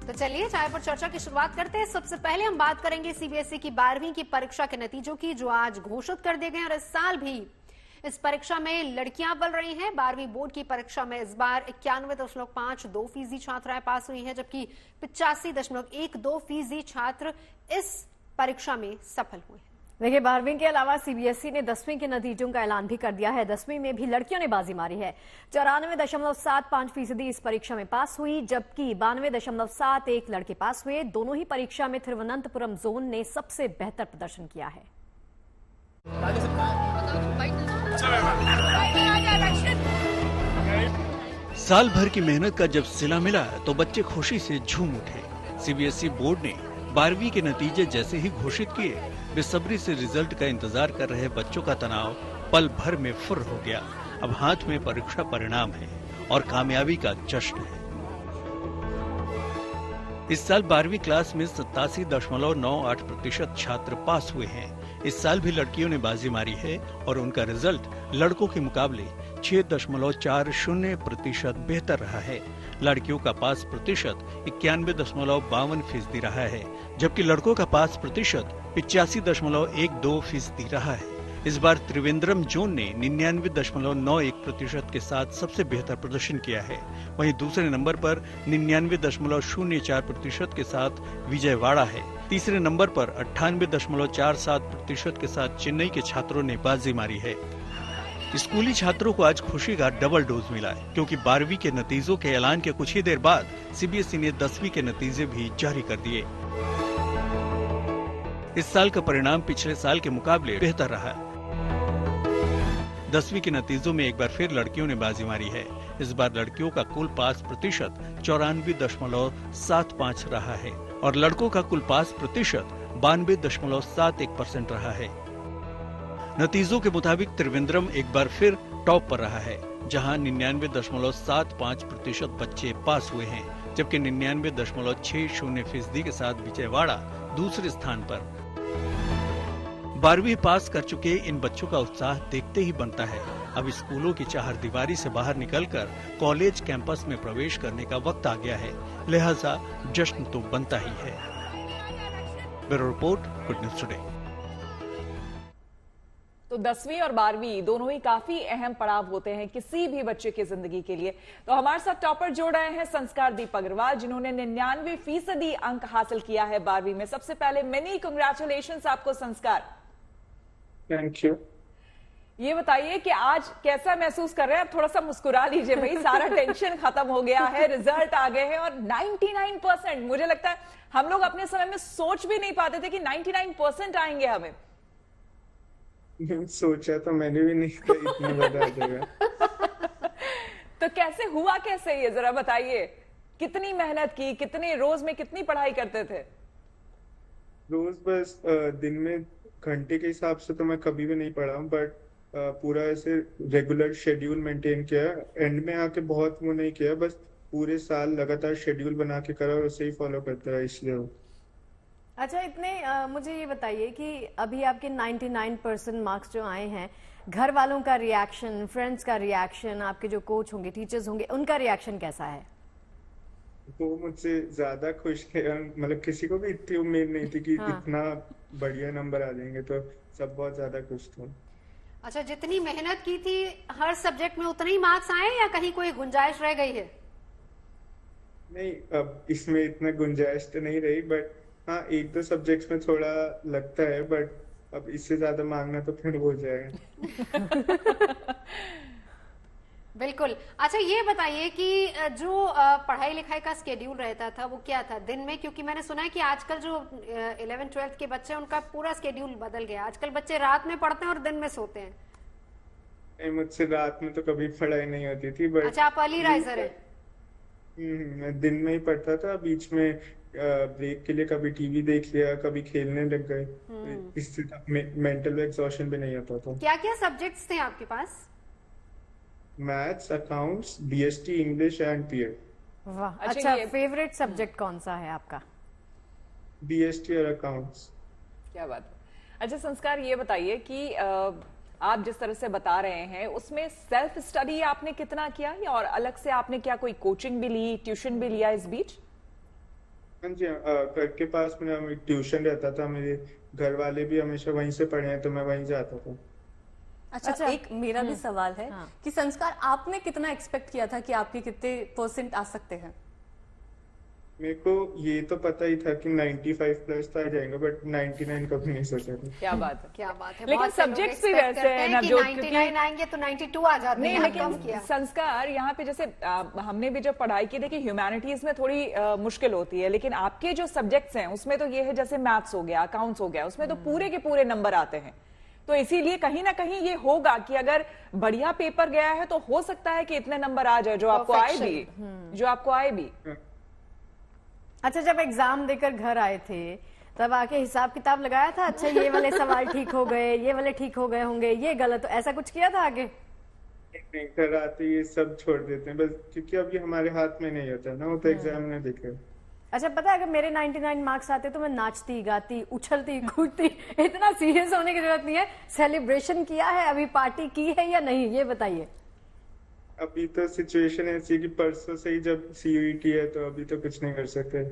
तो चलिए चाय पर चर्चा की शुरुआत करते हैं। सबसे पहले हम बात करेंगे सीबीएसई की 12वीं की परीक्षा के नतीजों की, जो आज घोषित कर दिए गए और इस साल भी इस परीक्षा में लड़कियां बल रही हैं। 12वीं बोर्ड की परीक्षा में इस बार 91.52% छात्राएं पास हुई हैं, जबकि 85.12% छात्र इस परीक्षा में सफल हुए हैं। देखिए, 12वीं के अलावा सीबीएसई ने 10वीं के नतीजों का ऐलान भी कर दिया है। 10वीं में भी लड़कियों ने बाजी मारी है। 94.75% इस परीक्षा में पास हुई, जबकि 92.71 लड़के पास हुए। दोनों ही परीक्षा में तिरुवनंतपुरम जोन ने सबसे बेहतर प्रदर्शन किया है। साल भर की मेहनत का जब सिला मिला तो बच्चे खुशी से झूम उठे। सीबीएसई बोर्ड ने 12वीं के नतीजे जैसे ही घोषित किए, बेसब्री से रिजल्ट का इंतजार कर रहे बच्चों का तनाव पल भर में फुर हो गया। अब हाथ में परीक्षा परिणाम है और कामयाबी का जश्न है। इस साल 12वीं क्लास में 87.98% छात्र पास हुए हैं। इस साल भी लड़कियों ने बाजी मारी है और उनका रिजल्ट लड़कों के मुकाबले 6.40% बेहतर रहा है। लड़कियों का पास प्रतिशत 91.52% रहा है, जबकि लड़कों का पास प्रतिशत 85.12% रहा है। इस बार त्रिवेंद्रम जोन ने 99.91% के साथ सबसे बेहतर प्रदर्शन किया है। वहीं दूसरे नंबर पर 99.04% के साथ विजयवाड़ा है। तीसरे नंबर पर 98.47% के साथ चेन्नई के छात्रों ने बाजी मारी है। स्कूली छात्रों को आज खुशी का डबल डोज मिला है, क्योंकि 12वीं के नतीजों के ऐलान के कुछ ही देर बाद सीबीएसई ने 10वीं के नतीजे भी जारी कर दिए। इस साल का परिणाम पिछले साल के मुकाबले बेहतर रहा है। 10वीं के नतीजों में एक बार फिर लड़कियों ने बाजी मारी है। इस बार लड़कियों का कुल पास प्रतिशत 94.75 रहा है और लड़कों का कुल पास प्रतिशत 92.71% रहा है। नतीजों के मुताबिक त्रिवेंद्रम एक बार फिर टॉप पर रहा है, जहां 99.75% बच्चे पास हुए हैं, जबकि 99.60% के साथ विजयवाड़ा दूसरे स्थान पर। 12वीं पास कर चुके इन बच्चों का उत्साह देखते ही बनता है। अब स्कूलों की चारदीवारी से बाहर निकलकर कॉलेज कैंपस में प्रवेश करने का वक्त आ गया है, लिहाजा जश्न तो बनता ही है। Bureau report, good news today. तो 10वीं और 12वीं दोनों ही काफी अहम पड़ाव होते हैं किसी भी बच्चे की जिंदगी के लिए। तो हमारे साथ टॉपर जोड़ रहे हैं संस्कार दीप अग्रवाल, जिन्होंने 99% अंक हासिल किया है 12वीं में। सबसे पहले मेनी कांग्रेचुलेशंस आपको संस्कार। Thank you. ये बताइए कि आज कैसा महसूस कर रहे हैं? अब थोड़ा सा मुस्कुरा लीजिए भाई, सारा टेंशन खत्म हो गया है, रिजल्ट आ गए हैं और 99%। मुझे लगता है हम लोग अपने समय में सोच भी नहीं पाते थे कि 99% आएंगे हमें। सोचा तो मैंने भी नहीं था इतनी बड़ा जगह। तो कैसे हुआ, कैसे ये जरा बताइए? कितनी मेहनत की, कितने रोज में कितनी पढ़ाई करते थे? रोज बस दिन में घंटे के हिसाब से तो मैं कभी भी नहीं पढ़ा हूँ, बट पूरा ऐसे रेगुलर शेड्यूल मेंटेन किया। एंड में आके बहुत वो नहीं किया, बस पूरे साल लगातार शेड्यूल बना के करा और उसे ही फॉलो करता रहा, इसलिए। अच्छा, मुझे ये बताइए कि अभी आपके 99% मार्क्स जो आए हैं, घर वालों का रिएक्शन, फ्रेंड्स का रिएक्शन, आपके जो कोच होंगे, टीचर्स होंगे, उनका रिएक्शन कैसा है? वो मुझसे ज्यादा खुश थे, मतलब किसी को भी इतनी उम्मीद नहीं थी कि इतना बढ़िया नंबर आ जाएंगे, तो सब बहुत ज्यादा खुश थे। अच्छा, जितनी मेहनत की थी हर सब्जेक्ट में उतने ही मार्क्स आए या कहीं कोई गुंजाइश रह गई है? नहीं, अब इसमें इतना गुंजाइश तो नहीं रही, बट हाँ, एक दो सब्जेक्ट्स में थोड़ा लगता है, बट अब इससे ज्यादा मांगना तो फिर हो जाएगा। बिल्कुल। अच्छा, ये बताइए कि जो पढ़ाई लिखाई का स्केड्यूल रहता था वो क्या था दिन में? क्योंकि मैंने सुना है कि आजकल जो 11th-12th के बच्चे हैं उनका पूरा स्केड्यूल बदल गया। आजकल बच्चे रात में पढ़ते हैं और दिन में सोते हैं। मुझसे रात में तो कभी पढ़ाई नहीं होती थी, बट अच्छा, आप अर्ली राइजर हैं? मैं दिन में ही पढ़ता था। बीच में ब्रेक के लिए कभी टीवी देख लिया, कभी खेलने लग गए, इससे मेंटल एग्जॉशन भी नहीं आता था। क्या क्या सब्जेक्ट्स थे आपके पास? Maths, accounts, BST, English and PEd. वाह, अच्छा। फेवरेट सब्जेक्ट कौन सा है आपका? बीएसटी और अकाउंट्स। क्या बात है। अच्छा संस्कार, ये बताइए कि आप जिस तरह से बता रहे हैं उसमें सेल्फ स्टडी आपने कितना किया, और अलग से आपने क्या कोई कोचिंग भी ली, ट्यूशन भी लिया इस बीच? हाँ जी, घर के पास मेरा ट्यूशन रहता था, मेरे घर वाले भी हमेशा वहीं से पढ़े हैं तो मैं वहीं जाता था। अच्छा, एक मेरा भी सवाल है हाँ। कि संस्कार आपने कितना एक्सपेक्ट किया था कि आपके कितने % आ सकते हैं? मेरे को ये तो पता ही था कि 95 प्लस तो आ जाएंगे, बट 99 कभी नहीं सोचा था। क्या बात है। क्या बात है। लेकिन बहुत से लोग subjects भी expect वैसे करते हैं हैं ना, कि जो 99 आएंगे तो 92 आ जाते नहीं, हैं। लेकिन कम किया। संस्कार यहाँ पे जैसे हमने भी जब पढ़ाई की, देखिए ह्यूमैनिटीज में थोड़ी मुश्किल होती है, लेकिन आपके जो सब्जेक्ट्स हैं उसमें तो ये है, जैसे मैथ्स हो गया, अकाउंट्स हो गया, उसमें तो पूरे के पूरे नंबर आते हैं। तो इसीलिए कहीं ना कहीं ये होगा कि अगर बढ़िया पेपर गया है तो हो सकता है कि इतने नंबर आ जाए जो आपको आए भी, जो आपको आए भी। अच्छा, जब एग्जाम देकर घर आए थे तब आके हिसाब किताब लगाया था? अच्छा, ये वाले सवाल ठीक हो गए, ये वाले ठीक हो गए होंगे, ये गलत, ऐसा कुछ किया था आगे? नहीं, घर आते ये सब छोड़ देते हैं बस, क्योंकि अभी हमारे हाथ में नहीं होता ना, वो तो एग्जाम में देखे। अच्छा, पता है अगर मेरे 99 मार्क्स आते तो मैं नाचती गाती उछलती कूदती। इतना सीरियस होने की जरूरत नहीं है। सेलिब्रेशन किया है, अभी पार्टी की है या नहीं, ये बताइए। अभी तो सिचुएशन ऐसी है कि परसों से ही जब CUET है तो अभी तो कुछ नहीं कर सकते,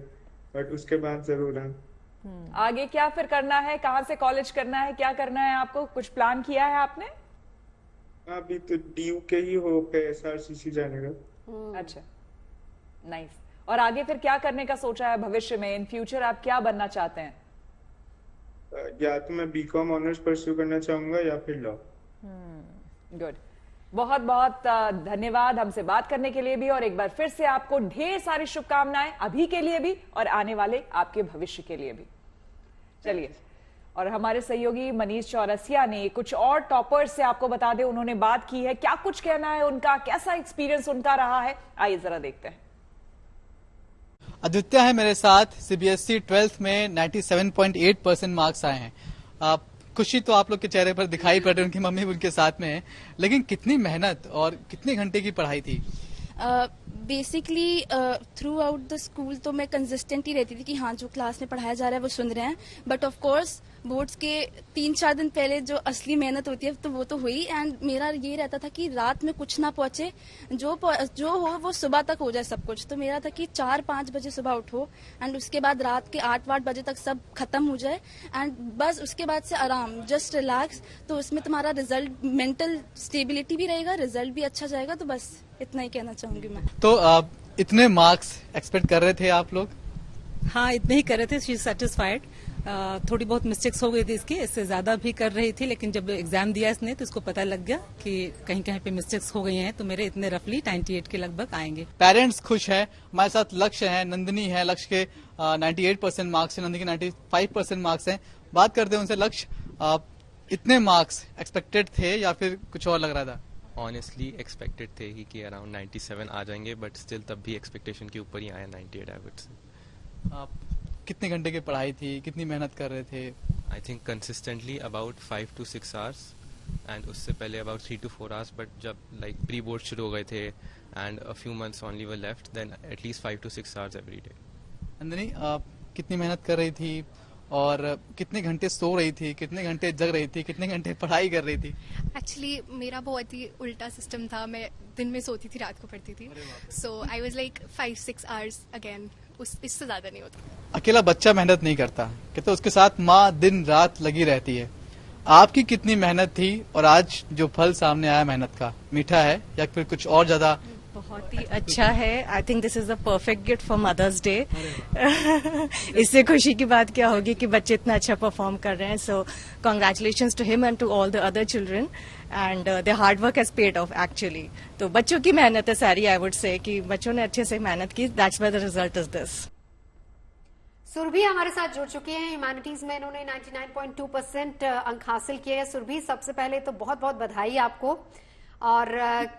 बट उसके बाद जरूर है। आगे क्या फिर करना है, कहाँ से कॉलेज करना है, क्या करना है आपको, कुछ प्लान किया है आपने? अभी तो DU के ही होप है, SRCC जाने का। अच्छा, नाइस। और आगे फिर क्या करने का सोचा है भविष्य में? इन फ्यूचर आप क्या बनना चाहते हैं? या तो मैं BCom ऑनर्स परस्यू करना चाहूंगा या फिर लॉ। गुड, बहुत बहुत धन्यवाद हमसे बात करने के लिए भी, और एक बार फिर से आपको ढेर सारी शुभकामनाएं अभी के लिए भी और आने वाले आपके भविष्य के लिए भी। चलिए, और हमारे सहयोगी मनीष चौरसिया ने कुछ और टॉपर्स से आपको बता दें, उन्होंने बात की है, क्या कुछ कहना है उनका, कैसा एक्सपीरियंस उनका रहा है, आइए जरा देखते हैं। आदित्य है मेरे साथ, CBSE 12th में 97.8% मार्क्स आए हैं। खुशी तो आप लोग के चेहरे पर दिखाई पड़ रही है, उनकी मम्मी भी उनके साथ में है, लेकिन कितनी मेहनत और कितने घंटे की पढ़ाई थी? Basically through out the school तो मैं कंसिस्टेंट ही रहती थी कि हाँ जो क्लास में पढ़ाया जा रहा है वो सुन रहे हैं, बट ऑफ कोर्स बोर्ड्स के 3-4 दिन पहले जो असली मेहनत होती है तो वो तो हुई। एंड मेरा ये रहता था कि रात में कुछ ना पहुंचे, जो हो वो सुबह तक हो जाए सब कुछ। तो मेरा था कि 4-5 बजे सुबह उठो एंड उसके बाद रात के 8-8 बजे तक सब खत्म हो जाए, एंड बस उसके बाद से आराम, जस्ट रिलैक्स। तो उसमें तुम्हारा रिजल्ट, मेंटल स्टेबिलिटी भी रहेगा, रिजल्ट भी अच्छा जाएगा। तो बस इतना ही कहना चाहूंगी मैं। तो इतने मार्क्स एक्सपेक्ट कर रहे थे आप लोग? हाँ, इतने ही कर रहे थे। She is satisfied. थोड़ी बहुत मिस्टेक्स हो गई थी इसकी, इससे ज्यादा भी कर रही थी, लेकिन जब एग्जाम दिया इसने तो इसको पता लग गया कि कहीं कहीं पे मिस्टेक्स हो गई हैं, तो मेरे इतने रफली 98 के लगभग आएंगे। पेरेंट्स खुश हैं, हमारे साथ लक्ष्य है, नंदिनी है, लक्ष्य के 98% मार्क्स है, नंदिनी के 95% मार्क्स हैं। बात करते हैं उनसे। लक्ष्य, इतने मार्क्स एक्सपेक्टेड थे या फिर कुछ और लग रहा था? ऑनेस्टली एक्सपेक्टेड थे कि अराउंड 97 आ जाएंगे, बट स्टिल तब भी एक्सपेक्टेशन के ऊपर ही आया 98 आई वुड से। कितने घंटे की पढ़ाई थी, कितनी मेहनत कर रहे थे? I think consistently about 5 to 6 hours, and उससे पहले अबाउट 3 to 4 आवर्स, बट जब लाइक प्री बोर्ड शुरू हो गए थे and a few months only were left, then at least 5 to 6 hours every day. Nandini, कितनी मेहनत कर रही थी और कितने घंटे सो रही थी, कितने घंटे जग रही थी, कितने घंटे पढ़ाई कर रही थी? एक्चुअली मेरा बहुत ही उल्टा सिस्टम था। मैं दिन में सोती थी, रात को पढ़ती थी। So I was like 5-6 hours again, इससे ज्यादा नहीं होता। अकेला बच्चा मेहनत नहीं करता, कहते उसके साथ माँ दिन रात लगी रहती है। आपकी कितनी मेहनत थी और आज जो फल सामने आया मेहनत का, मीठा है या फिर कुछ और ज्यादा? बहुत ही अच्छा है। I think this is the perfect gift for Mother's Day. इससे खुशी की बात क्या होगी कि बच्चे इतना अच्छा परफॉर्म कर रहे हैं। So congratulations to him and to all the other children, and their hard work has paid off actually. तो बच्चों की मेहनत है सारी, आई वुड से कि बच्चों ने अच्छे से मेहनत की, that's why the result is this. Surabhi हमारे साथ जुड़ चुकी हैं। ह्यूमैनिटीज में इन्होंने 99.2% अंक हासिल किए हैं। सुरभि, सबसे पहले तो बहुत बहुत बधाई आपको। और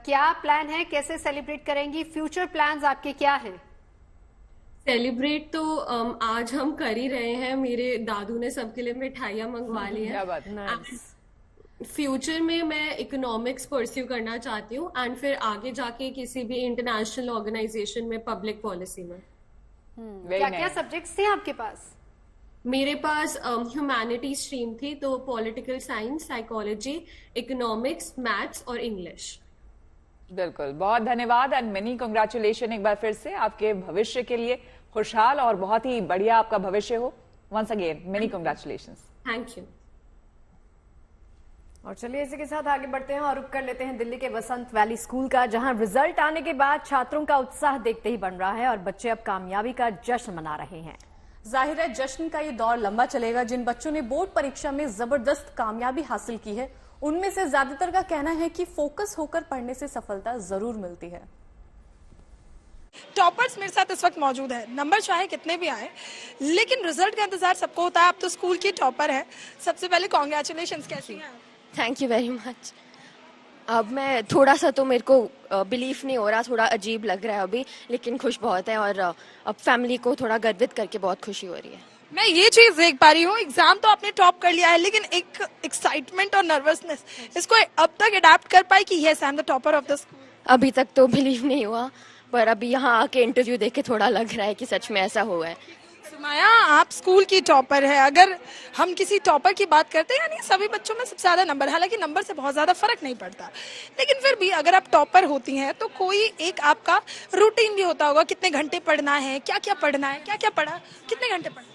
क्या प्लान है, कैसे सेलिब्रेट करेंगी, फ्यूचर प्लान्स आपके क्या हैं? सेलिब्रेट तो आज हम कर ही रहे हैं। मेरे दादू ने सबके लिए मिठाइयाँ मंगवा ली हैं। क्या बात है। फ्यूचर में मैं इकोनॉमिक्स परस्यू करना चाहती हूँ, एंड फिर आगे जाके किसी भी इंटरनेशनल ऑर्गेनाइजेशन में पब्लिक पॉलिसी में। क्या क्या सब्जेक्ट्स थे आपके पास? मेरे पास ह्यूमैनिटी स्ट्रीम थी, तो political science, psychology, economics, maths और इंग्लिश। बिल्कुल, बहुत धन्यवाद एंड मेनी कांग्रेचुलेशन एक बार फिर से आपके भविष्य के लिए। खुशहाल और बहुत ही बढ़िया आपका भविष्य हो। Once again many congratulations. Thank you. और चलिए इसी के साथ आगे बढ़ते हैं और रुक कर लेते हैं दिल्ली के वसंत वैली स्कूल का, जहां रिजल्ट आने के बाद छात्रों का उत्साह देखते ही बन रहा है और बच्चे अब कामयाबी का जश्न मना रहे हैं। जाहिर है जश्न का ये दौर लंबा चलेगा। जिन बच्चों ने बोर्ड परीक्षा में जबरदस्त कामयाबी हासिल की है, उनमें से ज्यादातर का कहना है कि फोकस होकर पढ़ने से सफलता जरूर मिलती है। टॉपर्स मेरे साथ इस वक्त मौजूद है। नंबर चाहे कितने भी आए, लेकिन रिजल्ट का इंतजार सबको होता है। आप तो स्कूल की टॉपर है। सबसे पहले कॉन्ग्रेचुलेशंस, कैसी हैं? Thank you very much. अब मैं थोड़ा सा तो मेरे को बिलीफ नहीं हो रहा, थोड़ा अजीब लग रहा है अभी, लेकिन खुश बहुत है और अब फैमिली को थोड़ा गर्वित करके बहुत खुशी हो रही है। मैं ये चीज देख पा रही हूँ, एग्जाम तो आपने टॉप कर लिया है, लेकिन एक एक्साइटमेंट और नर्वसनेस, इसको अब तक अडेप्ट कर पाई कि yes I am the topper of the school? अभी तक तो बिलीव नहीं हुआ, पर अभी यहाँ आके इंटरव्यू देख के थोड़ा लग रहा है कि सच में ऐसा हुआ है। सुमाया, आप स्कूल की टॉपर है। अगर हम किसी टॉपर की बात करते हैं, यानी सभी बच्चों में सबसे ज्यादा नंबर, हालांकि नंबर से बहुत ज्यादा फर्क नहीं पड़ता, लेकिन फिर भी अगर आप टॉपर होती हैं तो कोई एक आपका रूटीन भी होता होगा, कितने घंटे पढ़ना है, क्या क्या पढ़ना है, क्या क्या पढ़ा, कितने घंटे पढ़ा?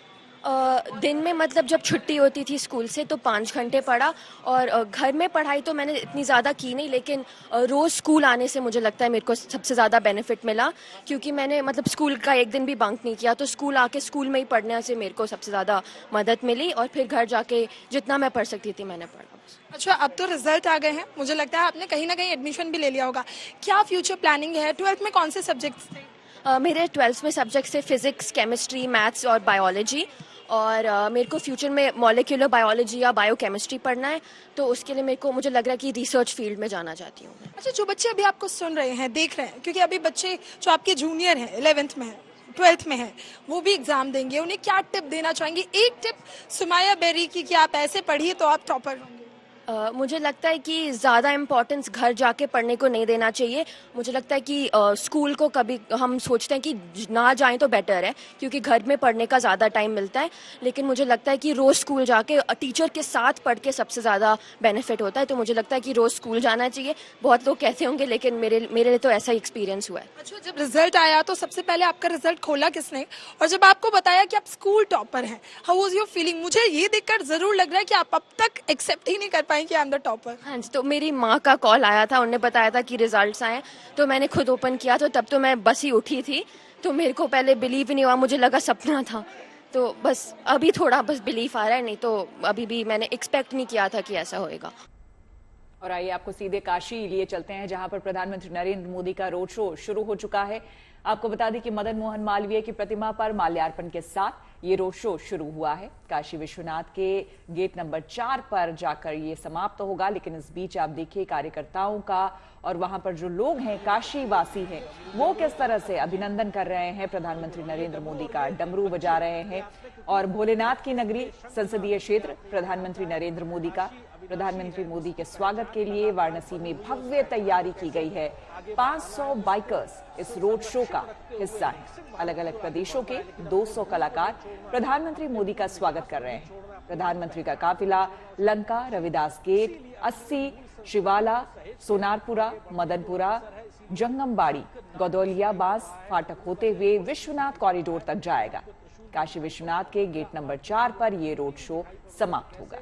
दिन में मतलब जब छुट्टी होती थी स्कूल से तो 5 घंटे पढ़ा, और घर में पढ़ाई तो मैंने इतनी ज़्यादा की नहीं, लेकिन रोज़ स्कूल आने से मुझे लगता है मेरे को सबसे ज़्यादा बेनिफिट मिला, क्योंकि मैंने मतलब स्कूल का एक दिन भी बंक नहीं किया, तो स्कूल आके स्कूल में ही पढ़ने से मेरे को सबसे ज़्यादा मदद मिली, और फिर घर जाके जितना मैं पढ़ सकती थी मैंने पढ़ा। अच्छा, अब तो रिजल्ट आ गए हैं, मुझे लगता है आपने कहीं ना कहीं एडमिशन भी ले लिया होगा। क्या फ्यूचर प्लानिंग है? 12th में कौन से सब्जेक्ट्स थे? मेरे 12th में सब्जेक्ट्स थे फिजिक्स, केमिस्ट्री, मैथ्स और बायोलॉजी, और मेरे को फ्यूचर में मॉलिक्यूलर बायोलॉजी या बायोकेमिस्ट्री पढ़ना है, तो उसके लिए मेरे को मुझे लग रहा है कि रिसर्च फील्ड में जाना चाहती हूँ। अच्छा, जो बच्चे अभी आपको सुन रहे हैं, देख रहे हैं, क्योंकि अभी बच्चे जो आपके जूनियर हैं, 11th में है, 12th में है, वो भी एग्जाम देंगे, उन्हें क्या टिप देना चाहेंगे? एक टिप सुमाया बेरी की कि आप ऐसे पढ़िए तो आप टॉपर होंगे। मुझे लगता है कि ज़्यादा इम्पोर्टेंस घर जाके पढ़ने को नहीं देना चाहिए। मुझे लगता है कि स्कूल को कभी हम सोचते हैं कि ना जाएं तो बेटर है, क्योंकि घर में पढ़ने का ज़्यादा टाइम मिलता है, लेकिन मुझे लगता है कि रोज़ स्कूल जाके टीचर के साथ पढ़ के सबसे ज़्यादा बेनिफिट होता है, तो मुझे लगता है कि रोज़ स्कूल जाना चाहिए। बहुत लोग कहते होंगे, लेकिन मेरे लिए तो ऐसा ही एक्सपीरियंस हुआ है। अच्छा, जब रिजल्ट आया तो सबसे पहले आपका रिजल्ट खोला किसने, और जब आपको बताया कि आप स्कूल टॉपर हैं, हाउ वाज योर फीलिंग? मुझे ये देखकर जरूर लग रहा है कि आप अब तक एक्सेप्ट ही नहीं कर पाए कि आई एम द टॉपर। हाँ जी, तो मेरी माँ का कॉल आया था, उन्होंने बताया था कि रिजल्ट्स आए, तो मैंने खुद ओपन किया, तो तब तो मैं बस ही उठी थी, तो मेरे को पहले बिलीव ही नहीं हुआ, मुझे लगा सपना था, तो बस अभी थोड़ा बस बिलीफ आ रहा है, नहीं तो अभी भी मैंने एक्सपेक्ट नहीं किया था कि ऐसा होएगा। और आइए आपको सीधे काशी लिए चलते हैं, जहां पर प्रधानमंत्री नरेंद्र मोदी का रोड शो शुरू हो चुका है। आपको बता दें कि मदन मोहन मालवीय की प्रतिमा पर माल्यार्पण के साथ ये रोड शो शुरू हुआ है। काशी विश्वनाथ के गेट नंबर 4 पर जाकर ये समाप्त होगा, लेकिन इस बीच आप देखिए कार्यकर्ताओं का और वहां पर जो लोग हैं, काशी वासी हैं, वो किस तरह से अभिनंदन कर रहे हैं प्रधानमंत्री नरेंद्र मोदी का, डमरू बजा रहे हैं। और भोलेनाथ की नगरी संसदीय क्षेत्र प्रधानमंत्री नरेंद्र मोदी का, प्रधानमंत्री मोदी के स्वागत के लिए वाराणसी में भव्य तैयारी की गई है। 500 बाइकर्स इस रोड शो का हिस्सा हैं। अलग अलग प्रदेशों के 200 कलाकार प्रधानमंत्री मोदी का स्वागत कर रहे हैं। प्रधानमंत्री का काफिला लंका, रविदास गेट, 80, शिवाला, सोनारपुरा, मदनपुरा, जंगमबाड़ी, गदौलिया बास फाटक होते हुए विश्वनाथ कॉरिडोर तक जाएगा। काशी विश्वनाथ के गेट नंबर 4 पर यह रोड शो समाप्त होगा।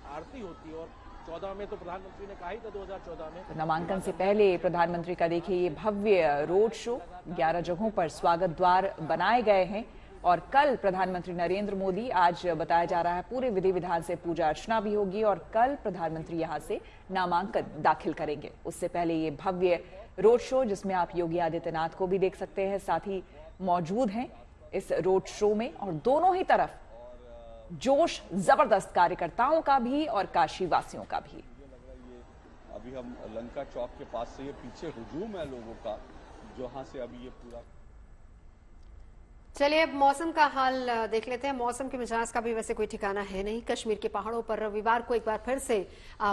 आरती होती है और 14 में तो प्रधानमंत्री ने कहा ही था 2014 में। नामांकन से पहले प्रधानमंत्री का देखिए ये भव्य रोड शो, 11 जगहों पर स्वागत द्वार बनाए गए हैं। और कल प्रधानमंत्री नरेंद्र मोदी, आज बताया जा रहा है पूरे विधि विधान से पूजा अर्चना भी होगी, और कल प्रधानमंत्री यहां से नामांकन दाखिल करेंगे। उससे पहले ये भव्य रोड शो, जिसमें आप योगी आदित्यनाथ को भी देख सकते हैं, साथ ही मौजूद हैं इस रोड शो में, और दोनों ही तरफ जोश जबरदस्त कार्यकर्ताओं का भी और काशी वासियों का भी। अभी हम लंका चौक के पास से, ये पीछे हुजूम है लोगों का, जहां से अभी ये पूरा। चलिए अब मौसम का हाल देख लेते हैं। मौसम के मिजाज का भी वैसे कोई ठिकाना है नहीं। कश्मीर के पहाड़ों पर रविवार को एक बार फिर से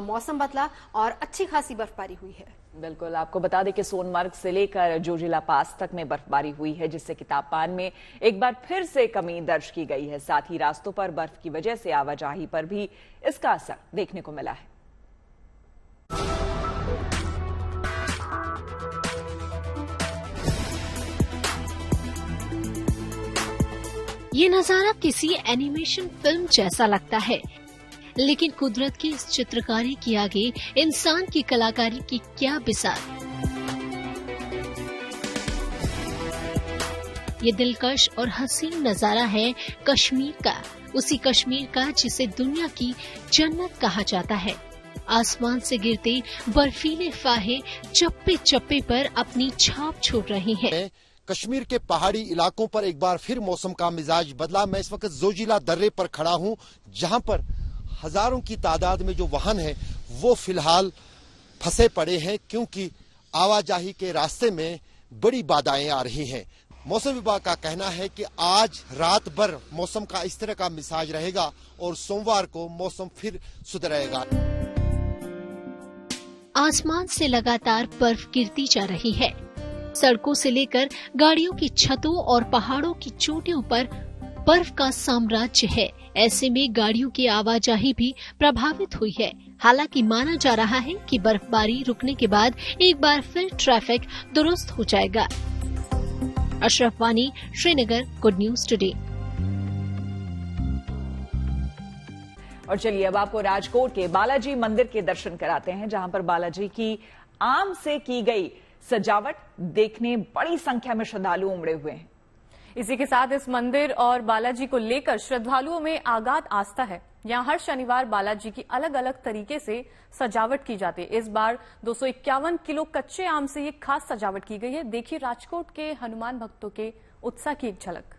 मौसम बदला और अच्छी खासी बर्फबारी हुई है। बिल्कुल, आपको बता दें कि सोनमर्ग से लेकर जोजिला पास तक में बर्फबारी हुई है, जिससे कि तापमान में एक बार फिर से कमी दर्ज की गई है। साथ ही रास्तों पर बर्फ की वजह से आवाजाही पर भी इसका असर देखने को मिला है। ये नजारा किसी एनिमेशन फिल्म जैसा लगता है, लेकिन कुदरत की इस चित्रकारी के आगे इंसान की कलाकारी की क्या बिसात। ये दिलकश और हसीन नजारा है कश्मीर का, उसी कश्मीर का जिसे दुनिया की जन्नत कहा जाता है। आसमान से गिरते बर्फीले फाहे चप्पे चप्पे पर अपनी छाप छोड़ रही हैं। कश्मीर के पहाड़ी इलाकों पर एक बार फिर मौसम का मिजाज बदला। मैं इस वक्त जोजिला दर्रे पर खड़ा हूं, जहां पर हजारों की तादाद में जो वाहन है वो फिलहाल फंसे पड़े हैं, क्योंकि आवाजाही के रास्ते में बड़ी बाधाएं आ रही हैं। मौसम विभाग का कहना है कि आज रात भर मौसम का इस तरह का मिजाज रहेगा और सोमवार को मौसम फिर सुधरेगा। आसमान से लगातार बर्फ गिरती जा रही है। सड़कों से लेकर गाड़ियों की छतों और पहाड़ों की चोटियों पर बर्फ का साम्राज्य है। ऐसे में गाड़ियों की आवाजाही भी प्रभावित हुई है। हालांकि माना जा रहा है कि बर्फबारी रुकने के बाद एक बार फिर ट्रैफिक दुरुस्त हो जाएगा। अशरफ वानी, श्रीनगर, गुड न्यूज टुडे। और चलिए अब आपको राजकोट के बालाजी मंदिर के दर्शन कराते हैं, जहां पर बालाजी की आम से की गई सजावट देखने बड़ी संख्या में श्रद्धालु उमड़े हुए हैं। इसी के साथ इस मंदिर और बालाजी को लेकर श्रद्धालुओं में अगाध आस्था है। यहाँ हर शनिवार बालाजी की अलग अलग तरीके से सजावट की जाती है। इस बार 251 किलो कच्चे आम से ये खास सजावट की गई है। देखिए राजकोट के हनुमान भक्तों के उत्साह की एक झलक।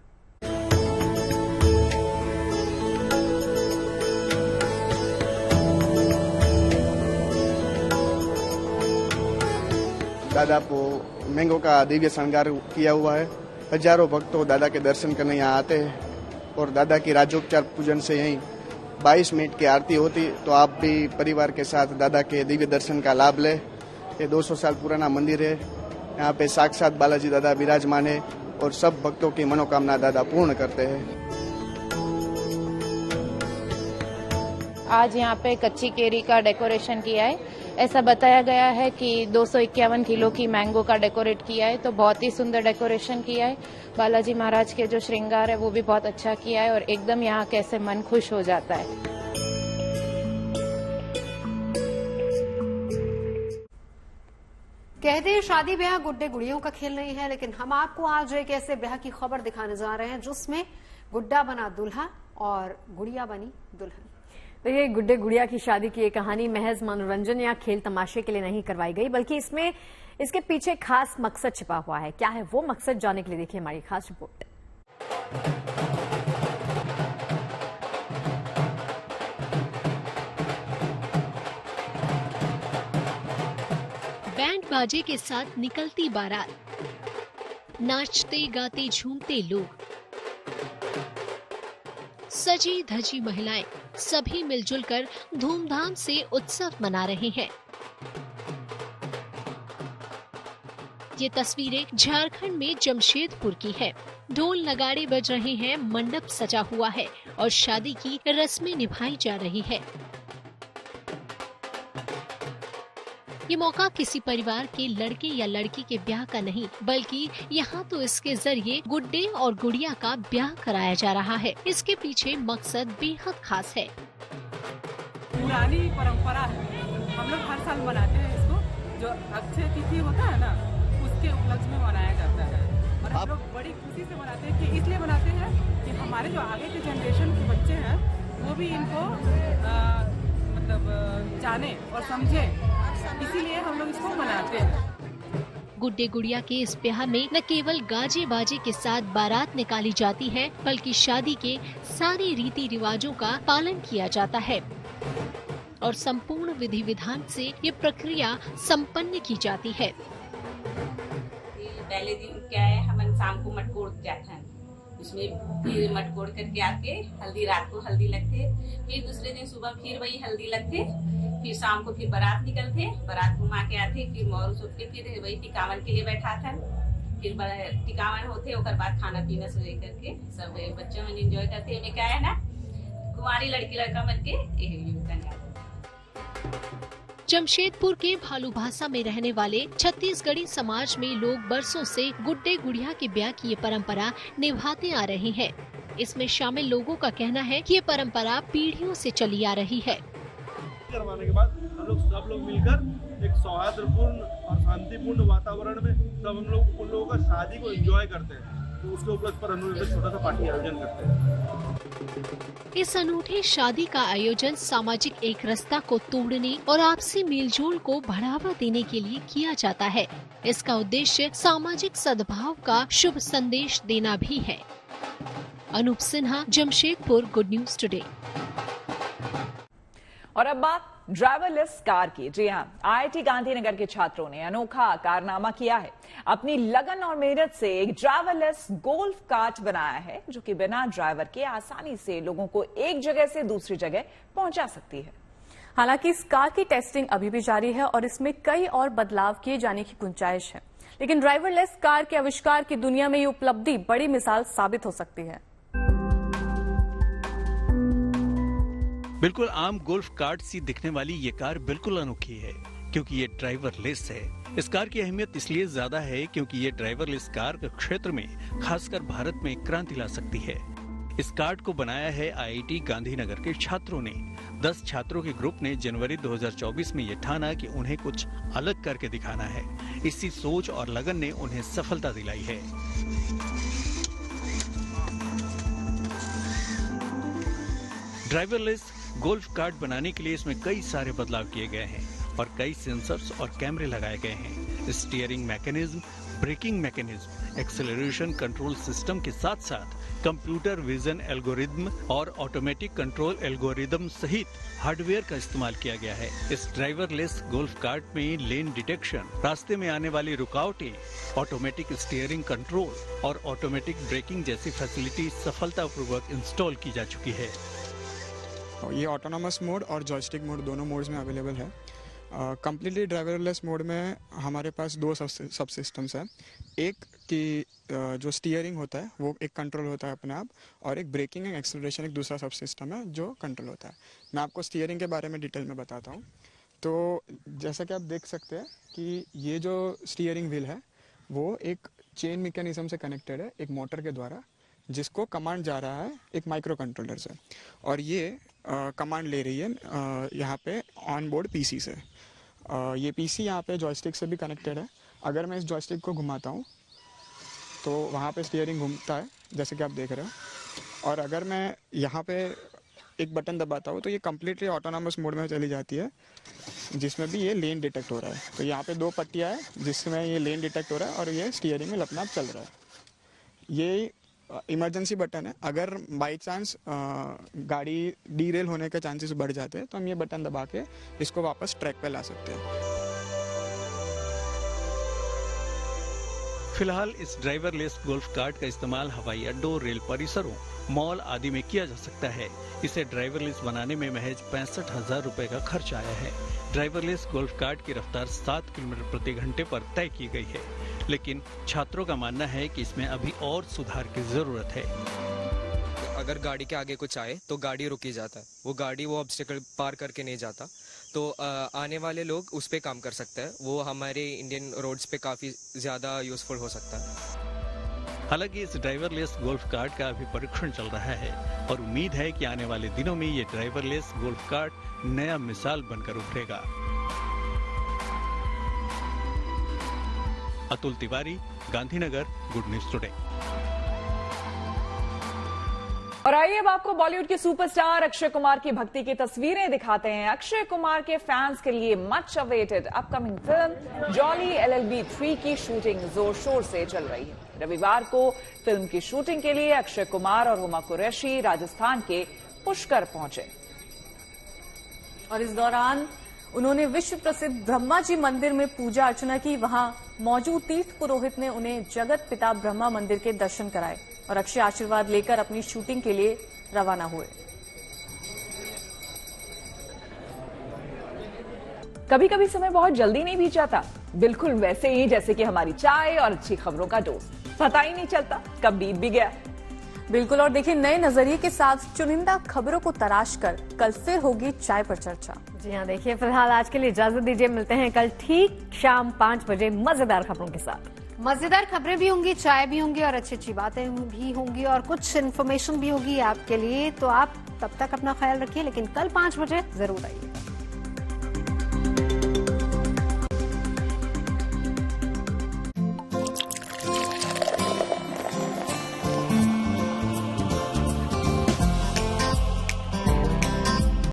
दादा को मैंगो का दिव्य श्रृंगार किया हुआ है। हजारों भक्तों दादा के दर्शन करने यहाँ आते हैं और दादा की राजोपचार पूजन से यहीं 22 मिनट की आरती होती, तो आप भी परिवार के साथ दादा के दिव्य दर्शन का लाभ लें। ये 200 साल पुराना मंदिर है। यहाँ पे साक्षात बालाजी दादा विराजमान है और सब भक्तों की मनोकामना दादा पूर्ण करते हैं। आज यहाँ पे कच्ची केरी का डेकोरेशन किया है। ऐसा बताया गया है कि 251 किलो की मैंगो का डेकोरेट किया है, तो बहुत ही सुंदर डेकोरेशन किया है। बालाजी महाराज के जो श्रृंगार है वो भी बहुत अच्छा किया है और एकदम यहाँ कैसे मन खुश हो जाता है। कहते हैं शादी ब्याह गुड्डे गुड़ियों का खेल नहीं है, लेकिन हम आपको आज एक ऐसे ब्याह की खबर दिखाने जा रहे हैं जिसमें गुड्डा बना दूल्हा और गुड़िया बनी दुल्हन। देखिए गुड्डे गुड़िया की शादी की ये कहानी महज मनोरंजन या खेल तमाशे के लिए नहीं करवाई गई, बल्कि इसमें इसके पीछे खास मकसद छिपा हुआ है। क्या है वो मकसद, जानने के लिए देखिए हमारी खास रिपोर्ट। बैंड बाजे के साथ निकलती बारात, नाचते गाते झूमते लोग, सजी धजी महिलाएं, सभी मिलजुल कर धूमधाम से उत्सव मना रहे हैं। ये तस्वीरें झारखंड में जमशेदपुर की है। ढोल नगाड़े बज रहे हैं, मंडप सजा हुआ है और शादी की रस्में निभाई जा रही है। ये मौका किसी परिवार के लड़के या लड़की के ब्याह का नहीं, बल्कि यहाँ तो इसके जरिए गुड्डे और गुड़िया का ब्याह कराया जा रहा है। इसके पीछे मकसद बेहद खास है। पुरानी परंपरा है, हम लोग हर साल मनाते हैं इसको। जो अक्षय तिथि होता है ना, उसके उपलक्ष्य में मनाया जाता है और हम लोग बड़ी खुशी से मनाते हैं। कि इसलिए मनाते हैं कि हमारे जो आगे के जनरेशन के बच्चे हैं वो भी इनको मतलब जाने और समझे, इसीलिए हम लोग इसको मनाते हैं। गुड्डे गुड़िया के इस ब्याह में न केवल गाजे बाजे के साथ बारात निकाली जाती है, बल्कि शादी के सारे रीति रिवाजों का पालन किया जाता है और संपूर्ण विधि विधान से ये प्रक्रिया संपन्न की जाती है। पहले दिन क्या है, हम शाम को मटकोड़ जाते हैं, उसमें फिर मटकोड़ करके आके हल्दी, रात को हल्दी लगते, फिर दूसरे दिन सुबह फिर वही हल्दी लगते, फिर शाम को फिर बारात निकलते, बारात घुमा के आते, फिर मोर सूट के फिर वही टिकावन के लिए बैठा था, फिर टिकावन होते, और बाद खाना पीना से लेकर के सब बच्चे में एंजॉय करते। उन्हें क्या है ना, कुंवारी लड़की लड़का बन के करना। जमशेदपुर के भालूभासा में रहने वाले छत्तीसगढ़ी समाज में लोग बरसों से गुड्डे गुड़िया के ब्याह की ये परंपरा निभाते आ रहे हैं। इसमें शामिल लोगों का कहना है कि ये परंपरा पीढ़ियों से चली आ रही है। करवाने के बाद सब लोग मिलकर एक सौहार्दपूर्ण और शांतिपूर्ण वातावरण में सब हम लोग उन लोगों का शादी को एंजॉय करते हैं, तो उसके उपलक्ष्य पर हम लोग छोटा सा पार्टी आयोजन करते हैं। इस अनूठे शादी का आयोजन सामाजिक एकरसता को तोड़ने और आपसी मेलजोल को बढ़ावा देने के लिए किया जाता है। इसका उद्देश्य सामाजिक सद्भाव का शुभ संदेश देना भी है। Anoop Sinha, Jamshedpur, good news today. और अब बात ड्राइवरलेस कार की। जी हाँ, IIT गांधीनगर के छात्रों ने अनोखा कारनामा किया है। अपनी लगन और मेहनत से एक ड्राइवरलेस गोल्फ कार्ट बनाया है, जो कि बिना ड्राइवर के आसानी से लोगों को एक जगह से दूसरी जगह पहुंचा सकती है। हालांकि इस कार की टेस्टिंग अभी भी जारी है और इसमें कई और बदलाव किए जाने की गुंजाइश है, लेकिन ड्राइवरलेस कार के आविष्कार की दुनिया में ये उपलब्धि बड़ी मिसाल साबित हो सकती है। बिल्कुल आम गोल्फ कार्ट सी दिखने वाली ये कार बिल्कुल अनोखी है, क्योंकि ये ड्राइवरलेस है। इस कार की अहमियत इसलिए ज्यादा है क्योंकि ये ड्राइवरलेस कार के क्षेत्र में खासकर भारत में क्रांति ला सकती है। इस कार्ट को बनाया है IIT गांधीनगर के छात्रों ने। 10 छात्रों के ग्रुप ने जनवरी 2024 में ये ठाना कि उन्हें कुछ अलग करके दिखाना है। इसी सोच और लगन ने उन्हें सफलता दिलाई है। ड्राइवरलेस गोल्फ कार्ट बनाने के लिए इसमें कई सारे बदलाव किए गए हैं और कई सेंसर्स और कैमरे लगाए गए हैं। Steering mechanism, braking mechanism, acceleration control system के साथ साथ कंप्यूटर विजन एल्गोरिदम और ऑटोमेटिक कंट्रोल एल्गोरिदम सहित हार्डवेयर का इस्तेमाल किया गया है। इस ड्राइवरलेस गोल्फ कार्ट में लेन डिटेक्शन, रास्ते में आने वाली रुकावटें, ऑटोमेटिक स्टीयरिंग कंट्रोल और ऑटोमेटिक ब्रेकिंग जैसी फैसिलिटी सफलतापूर्वक इंस्टॉल की जा चुकी है। ये ऑटोनॉमस मोड और जॉयस्टिक मोड दोनों मोड्स में अवेलेबल है। कम्प्लीटली ड्राइवरलेस मोड में हमारे पास 2 सब सिस्टम्स हैं। एक कि जो स्टीयरिंग होता है वो एक कंट्रोल होता है अपने आप, और एक ब्रेकिंग एंड एक्सेलरेशन एक दूसरा सब सिस्टम है जो कंट्रोल होता है। मैं आपको स्टीयरिंग के बारे में डिटेल में बताता हूँ। तो जैसा कि आप देख सकते हैं कि ये जो स्टीयरिंग व्हील है वो एक चेन मैकेनिज्म से कनेक्टेड है, एक मोटर के द्वारा, जिसको कमांड जा रहा है एक माइक्रो कंट्रोलर से, और ये कमांड ले रही है यहाँ पे ऑन बोर्ड पीसी से। ये पीसी यहाँ पे जॉयस्टिक से भी कनेक्टेड है। अगर मैं इस जॉयस्टिक को घुमाता हूँ तो वहाँ पे स्टीयरिंग घूमता है जैसे कि आप देख रहे हो, और अगर मैं यहाँ पे एक बटन दबाता हूँ तो ये कम्प्लीटली ऑटोनॉमस मोड में चली जाती है, जिसमें भी ये लेन डिटेक्ट हो रहा है। तो यहाँ पे 2 पट्टियाँ हैं जिसमें ये लेन डिटेक्ट हो रहा है और ये स्टीयरिंग में अपने आप चल रहा है। ये इमरजेंसी बटन है। अगर बाई चांस गाड़ी डीरेल होने के चांसेस बढ़ जाते हैं तो हम ये बटन दबा के इसको वापस ट्रैक पे ला सकते हैं। फिलहाल इस ड्राइवरलेस गोल्फ कार्ट का इस्तेमाल हवाई अड्डों, रेल परिसरों, मॉल आदि में किया जा सकता है। इसे ड्राइवरलेस बनाने में महज 65,000 रुपए का खर्च आया है। ड्राइवरलेस गोल्फ कार्ट की रफ्तार 7 किलोमीटर प्रति घंटे पर तय की गई है, लेकिन छात्रों का मानना है कि इसमें अभी और सुधार की जरूरत है। अगर गाड़ी के आगे कुछ आए तो गाड़ी रुकी जाता है, वो ऑब्स्टिकल पार करके नहीं जाता, तो आने वाले लोग उस पे काम कर सकते हैं। वो हमारे इंडियन रोड्स पे काफी ज्यादा यूजफुल हो सकता है। हालांकि इस ड्राइवरलेस गोल्फ कार्ट का अभी परीक्षण चल रहा है और उम्मीद है कि आने वाले दिनों में ये ड्राइवरलेस गोल्फ कार्ट नया मिसाल बनकर उभरेगा। Atul Tiwari, Gandhinagar, good news today. और आइए अब आपको बॉलीवुड के सुपरस्टार अक्षय कुमार की भक्ति की तस्वीरें दिखाते हैं। अक्षय कुमार के फैंस के लिए much awaited upcoming film jolly LLB 3 की शूटिंग जोर शोर से चल रही है। रविवार को फिल्म की शूटिंग के लिए अक्षय कुमार और हुमा कुरैशी राजस्थान के पुष्कर पहुंचे और इस दौरान उन्होंने विश्व प्रसिद्ध ब्रह्मा जी मंदिर में पूजा अर्चना की। वहां मौजूद तीर्थ पुरोहित ने उन्हें जगत पिता ब्रह्मा मंदिर के दर्शन कराए और अक्षय आशीर्वाद लेकर अपनी शूटिंग के लिए रवाना हुए। कभी कभी समय बहुत जल्दी नहीं बीत जाता, बिल्कुल वैसे ही जैसे कि हमारी चाय और अच्छी खबरों का डोज, पता ही नहीं चलता कब बीत भी गया। बिल्कुल, और देखिए नए नजरिए के साथ चुनिंदा खबरों को तराश कर कल फिर होगी चाय पर चर्चा। जी हाँ, देखिए फिलहाल आज के लिए इजाजत दीजिए, मिलते हैं कल ठीक शाम 5 बजे मजेदार खबरों के साथ। मजेदार खबरें भी होंगी, चाय भी होंगी और अच्छी अच्छी बातें भी होंगी और कुछ इन्फॉर्मेशन भी होगी आपके लिए। तो आप तब तक अपना ख्याल रखिए, लेकिन कल 5 बजे जरूर आइए।